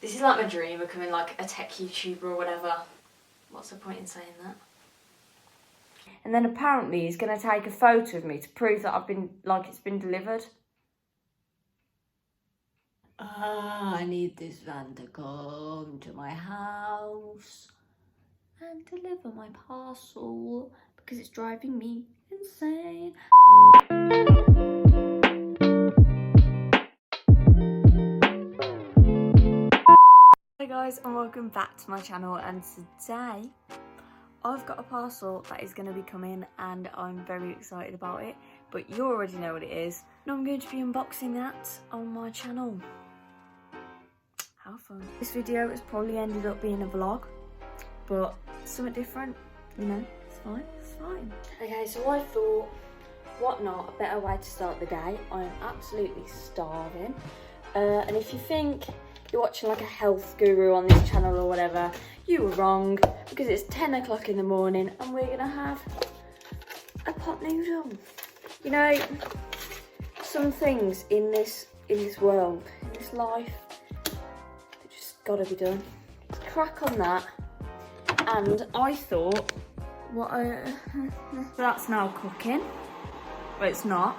This is like my dream, becoming like a tech YouTuber or whatever. What's the point in saying that? And then apparently he's going to take a photo of me to prove that it's been delivered. I need this van to come to my house and deliver my parcel because it's driving me insane. Hey guys, and welcome back to my channel, and today I've got a parcel that is going to be coming and I'm very excited about it, but you already know what it is, and I'm going to be unboxing that on my channel. How fun. This video has probably ended up being a vlog, but something different, you know, it's fine, it's fine. Okay, so I thought, what not, a better way to start the day. I'm absolutely starving, and if you think you're watching like a health guru on this channel or whatever, you were wrong, because it's 10 o'clock in the morning and we're gonna have a pot noodle. You know, some things in this world, in this life, they just gotta be done. Let's crack on that. And I thought, that's now cooking, but it's not.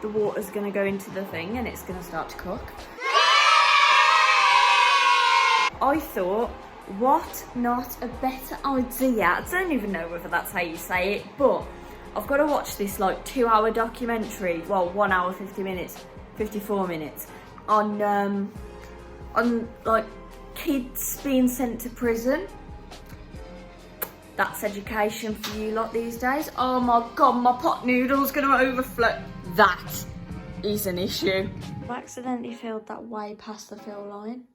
The water's gonna go into the thing and it's gonna start to cook. I thought, what not a better idea. I don't even know whether that's how you say it, but I've got to watch this like 2-hour documentary, well 1 hour 54 minutes on like kids being sent to prison. That's education for you lot these days. Oh my god, my pot noodle's gonna overflow. That is an issue. I've accidentally filled that way past the fill line.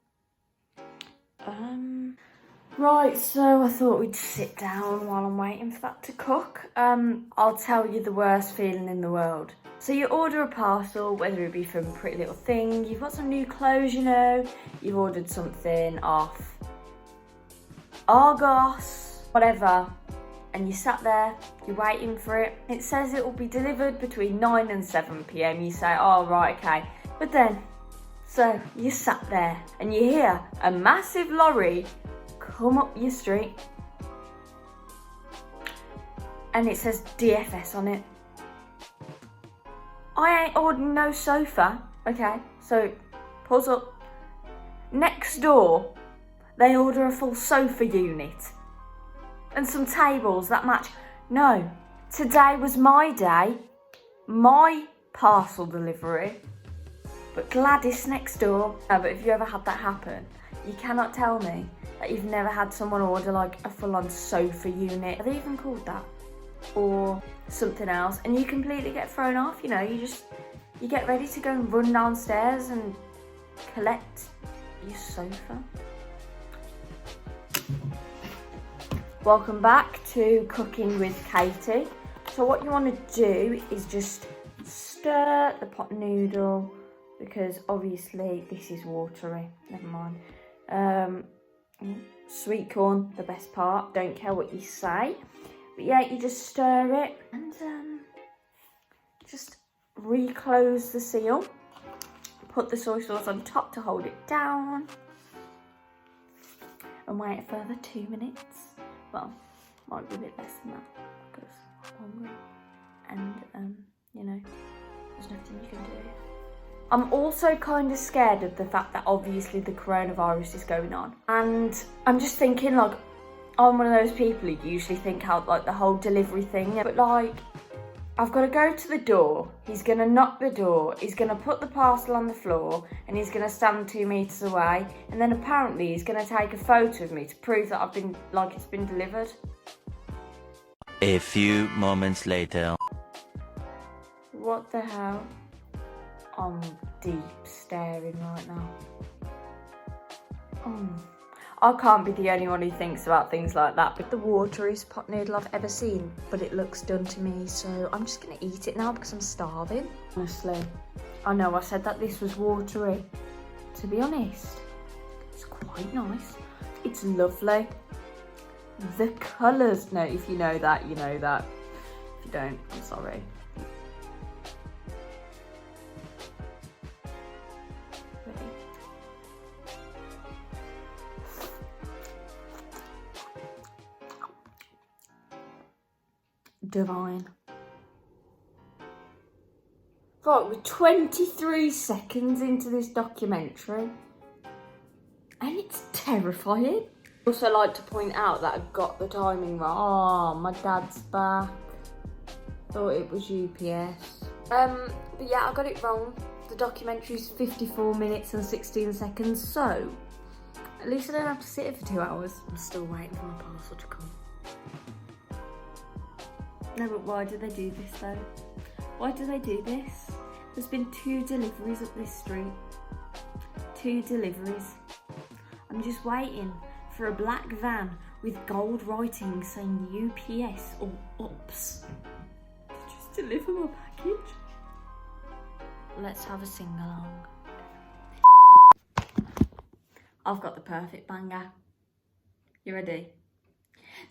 Right, so I thought we'd sit down while I'm waiting for that to cook. I'll tell you the worst feeling in the world. So you order a parcel, whether it be from Pretty Little Thing, you've got some new clothes, you know, you've ordered something off Argos, whatever, and you sat there, you're waiting for it. It says it will be delivered between 9 and 7 PM. You say, oh, right, okay. But then, so you sat there and you hear a massive lorry come up your street and it says DFS on it. I ain't ordering no sofa, okay? So pause up. Next door, they order a full sofa unit and some tables that match. No, today was my day, my parcel delivery. But Gladys next door. No, but if you ever had that happen, you cannot tell me that you've never had someone order like a full-on sofa unit. Are they even called that? Or something else, and you completely get thrown off, you know, you get ready to go and run downstairs and collect your sofa. Welcome back to Cooking with Katie. So what you want to do is just stir the pot noodle, because obviously this is watery, never mind. Sweet corn, the best part, don't care what you say. But yeah, you just stir it and just reclose the seal. Put the soy sauce on top to hold it down. And wait a further 2 minutes. Well, might be a bit less than that because I'm hungry. And, you know, there's nothing you can do. I'm also kind of scared of the fact that obviously the coronavirus is going on. And I'm just thinking, like, I'm one of those people who usually think out like the whole delivery thing. But like, I've got to go to the door. He's going to knock the door. He's going to put the parcel on the floor and he's going to stand 2 meters away. And then apparently he's going to take a photo of me to prove that it's been delivered. A few moments later. What the hell? I'm deep staring right now. I can't be the only one who thinks about things like that. But the wateriest pot noodle I've ever seen, but it looks done to me, so I'm just gonna eat it now because I'm starving. Honestly, I know I said that this was watery. To be honest, it's quite nice. It's lovely. The colours, no, if you know that, you know that. If you don't, I'm sorry. divine. Right, we're 23 seconds into this documentary and it's terrifying. I also like to point out that I got the timing wrong. Oh, my dad's back. Thought it was UPS. But yeah, I got it wrong. The documentary's 54 minutes and 16 seconds, so at least I don't have to sit here for 2 hours. I'm still waiting for my parcel to come. No, but why do they do this though? Why do they do this? There's been 2 deliveries up this street. 2 deliveries. I'm just waiting for a black van with gold writing saying UPS or UPS to just deliver my package. Let's have a sing-along. I've got the perfect banger. You ready?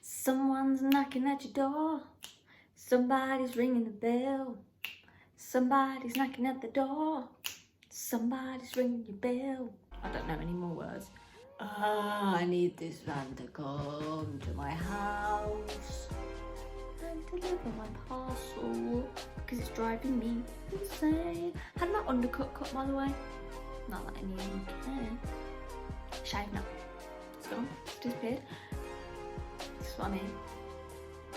Someone's knocking at your door. Somebody's ringing the bell. Somebody's knocking at the door. Somebody's ringing your bell. I don't know any more words. I need this van to come to my house and deliver my parcel because it's driving me insane. Had my undercut cut, by the way. Not that anyone can. Shave now. It's gone. It's disappeared. This is what I mean.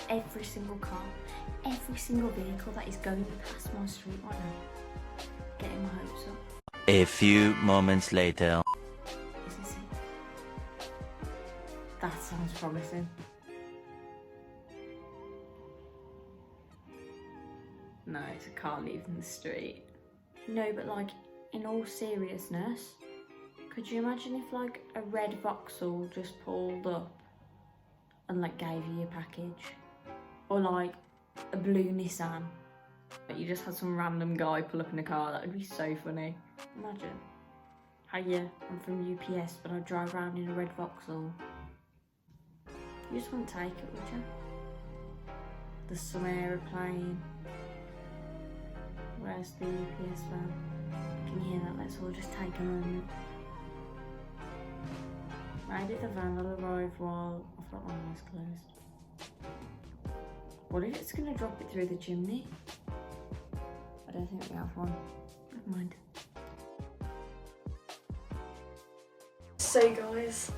Every single car, every single vehicle that is going past my street right now, getting my hopes up. A few moments later. Is this it? That sounds promising. No, it's a car leaving the street. No, but like, in all seriousness, could you imagine if like a red Vauxhall just pulled up and like gave you your package? Or like a blue Nissan. But you just had some random guy pull up in a car. That would be so funny. Imagine. Hi, yeah, I'm from UPS, but I drive around in a red Vauxhall. You just wouldn't take it, would you? There's some aeroplane. Where's the UPS van? Can you hear that? Let's all just take a moment. Maybe the van will arrive while I've got my eyes closed. What if it's going to drop it through the chimney? I don't think we have one. Never mind. So guys,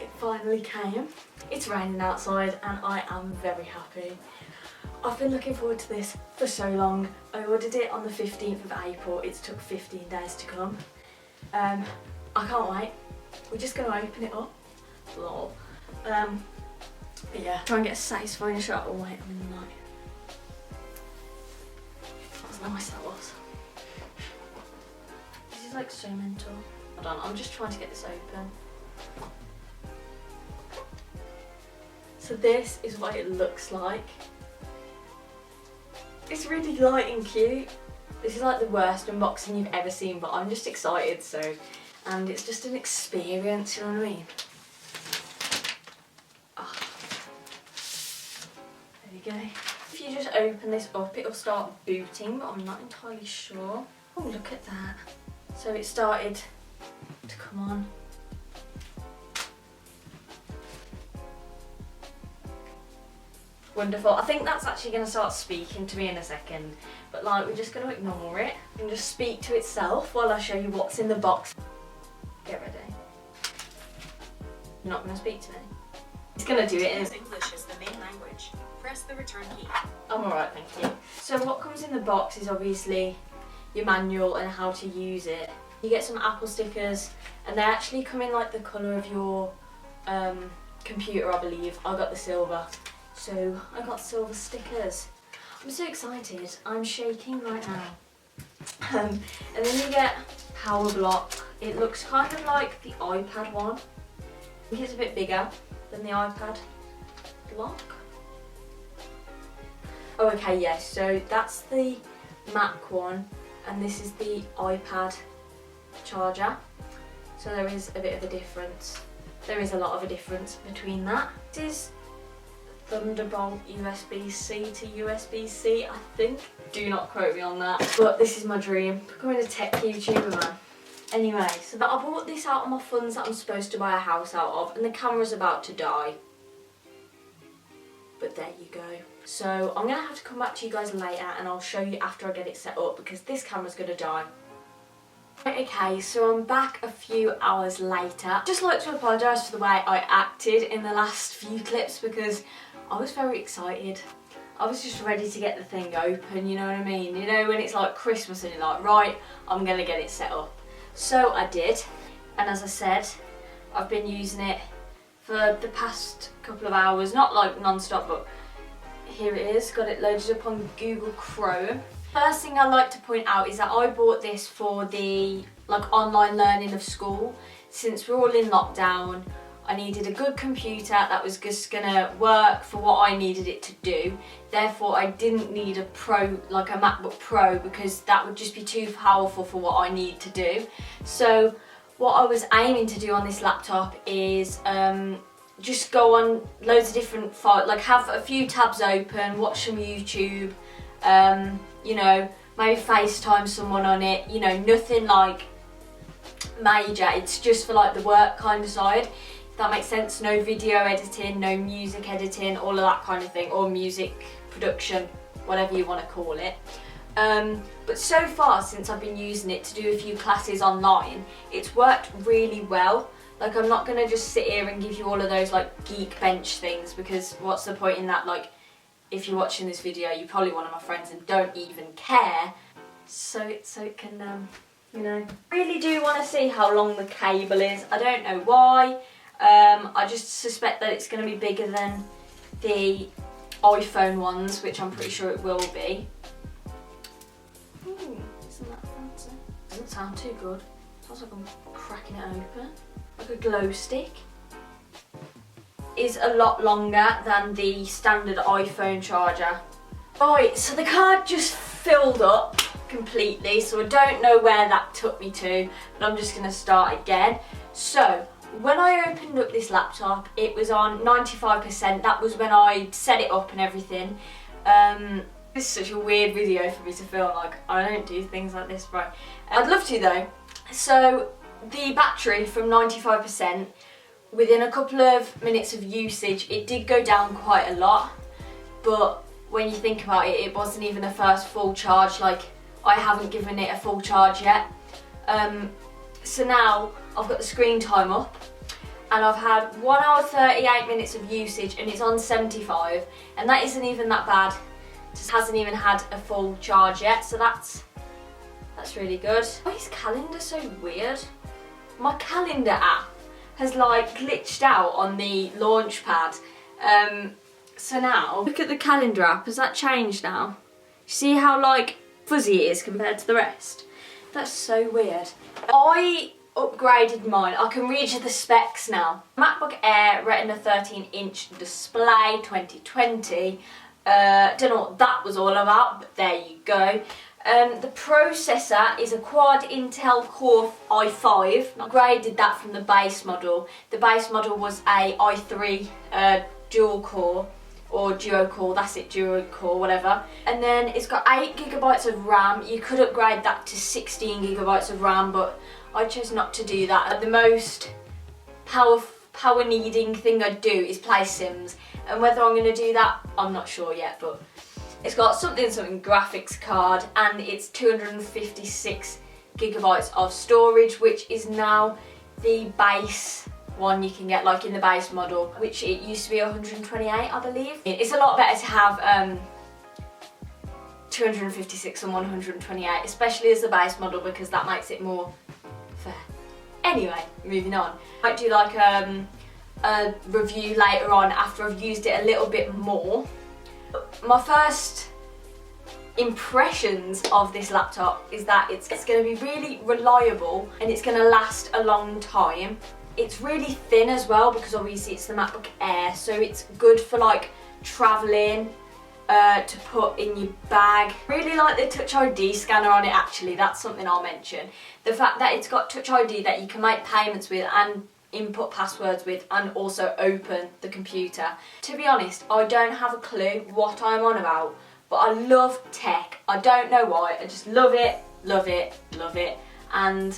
it finally came. It's raining outside and I am very happy. I've been looking forward to this for so long. I ordered it on the 15th of April. It's took 15 days to come. I can't wait. We're just going to open it up. Lol. But yeah, try and get a satisfying shot. Oh wait, I'm in the light. That was nice, that was. This is like so mental. Hold on, I'm just trying to get this open. So this is what it looks like. It's really light and cute. This is like the worst unboxing you've ever seen, but I'm just excited, so. And it's just an experience, you know what I mean? Go. If you just open this up, it'll start booting, but I'm not entirely sure. Oh, look at that. So it started to come on. Wonderful. I think that's actually going to start speaking to me in a second, but like we're just going to ignore it and just speak to itself while I show you what's in the box. Get ready. You're not going to speak to me. It's going to do it in English is the main language. Press the return key. I'm alright, thank you. So what comes in the box is obviously your manual and how to use it. You get some Apple stickers and they actually come in like the colour of your computer, I believe. I got the silver, so I got silver stickers. I'm so excited, I'm shaking right now. And then you get power block. It looks kind of like the iPad one. I think it's a bit bigger than the iPad block. Oh, okay, yes, so that's the Mac one and this is the iPad charger. So there is a bit of a difference. There is a lot of a difference between that. This is Thunderbolt USB-C to USB-C, I think. Do not quote me on that. But this is my dream, becoming a tech YouTuber, man. Anyway, so I bought this out of my funds that I'm supposed to buy a house out of, and the camera's about to die. But there you go. So I'm going to have to come back to you guys later and I'll show you after I get it set up because this camera's going to die. Okay, so I'm back a few hours later. Just like to apologise for the way I acted in the last few clips because I was very excited. I was just ready to get the thing open, you know what I mean? You know when it's like Christmas and you're like, right, I'm going to get it set up. So I did, and as I said, I've been using it for the past couple of hours, not like non-stop, but here it is, got it loaded up on Google Chrome. First thing I like to point out is that I bought this for the online learning of school. Since we're all in lockdown, I needed a good computer that was just gonna work for what I needed it to do. Therefore, I didn't need a Pro, like a MacBook Pro, because that would just be too powerful for what I need to do. So what I was aiming to do on this laptop is just go on loads of different files, like have a few tabs open, watch some YouTube, you know, maybe FaceTime someone on it, you know, nothing like major, it's just for like the work kind of side, if that makes sense. No video editing, no music editing, all of that kind of thing, or music production, whatever you want to call it. But so far, since I've been using it to do a few classes online, it's worked really well. Like, I'm not going to just sit here and give you all of those like Geekbench things, because what's the point in that? Like, if you're watching this video, you're probably one of my friends and don't even care. So it can, you know. I really do want to see how long the cable is. I don't know why. I just suspect that it's going to be bigger than the iPhone ones, which I'm pretty sure it will be. Ooh, isn't that fancy? Doesn't sound too good. Sounds like I'm cracking it open. Like a glow stick. Is a lot longer than the standard iPhone charger. Right, so the card just filled up completely, so I don't know where that took me to, but I'm just going to start again. So, when I opened up this laptop, it was on 95%, that was when I set it up and everything. This is such a weird video for me to film, like, I don't do things like this, right? I'd love to though. So, the battery from 95%, within a couple of minutes of usage, it did go down quite a lot, but when you think about it, it wasn't even a first full charge. Like, I haven't given it a full charge yet. So now I've got the screen time up and I've had 1 hour 38 minutes of usage and it's on 75, and that isn't even that bad. It just hasn't even had a full charge yet, so that's really good. Why is calendar so weird? My calendar app has like glitched out on the launch pad. So now, look at the calendar app, has that changed now? See how like fuzzy it is compared to the rest? That's so weird. I upgraded mine, I can read you the specs now. MacBook Air Retina 13-inch display 2020. Don't know what that was all about, but there you go. The processor is a quad Intel Core i5. I upgraded that from the base model. The base model was a i3 dual core, or duo core, that's it, duo core, whatever. And then it's got 8 GB of RAM. You could upgrade that to 16 GB of RAM, but I chose not to do that. The most power needing thing I do is play Sims, and whether I'm going to do that, I'm not sure yet, but it's got something graphics card, and it's 256 GB of storage, which is now the base one you can get, like in the base model, which it used to be 128, I believe. It's a lot better to have 256 and 128, especially as the base model, because that makes it more fair. Anyway, moving on. I might do like a review later on after I've used it a little bit more. My first impressions of this laptop is that it's going to be really reliable and it's going to last a long time. It's really thin as well, because obviously it's the MacBook Air, so it's good for like travelling, to put in your bag. Really like the Touch ID scanner on it actually, that's something I'll mention. The fact that it's got Touch ID that you can make payments with and input passwords with, and also open the computer. To be honest, I don't have a clue what I'm on about, but I love tech. I don't know why, I just love it, love it, love it, and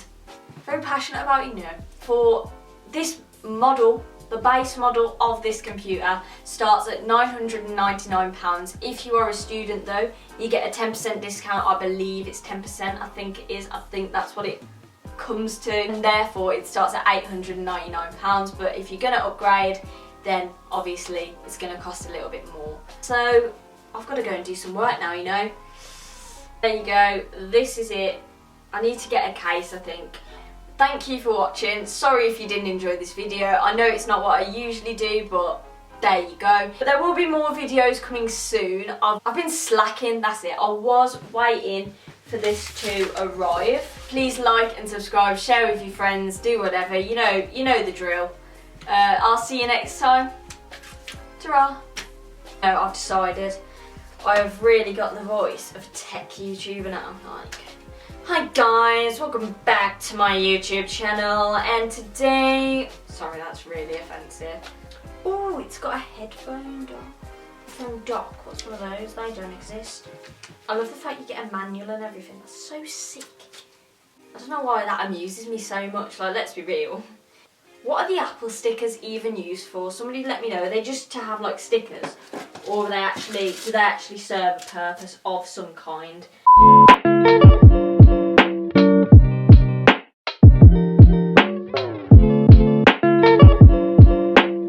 very passionate about it, you know. For this model The base model of this computer starts at £999. If you are a student though, you get a 10% discount. I believe it's 10%, I think it is. I think that's what it comes to, and therefore it starts at £899. But if you're going to upgrade, then obviously it's going to cost a little bit more. So I've got to go and do some work now, you know. There you go, this is it. I need to get a case, I think. Thank you for watching. Sorry if you didn't enjoy this video. I know it's not what I usually do, but there you go. But there will be more videos coming soon. I've been slacking, that's it. I was waiting for this to arrive. Please like and subscribe, share with your friends, do whatever. You know the drill. I'll see you next time. Ta-ra. No, I've decided I have really got the voice of a tech YouTuber now. Like, hi guys, welcome back to my YouTube channel, and today, sorry that's really offensive. Oh, it's got a headphone dock. What's one of those? They don't exist. I love the fact you get a manual and everything. That's so sick. I don't know why that amuses me so much. Like, let's be real. What are the Apple stickers even used for? Somebody let me know. Are they just to have like stickers, or do they actually serve a purpose of some kind?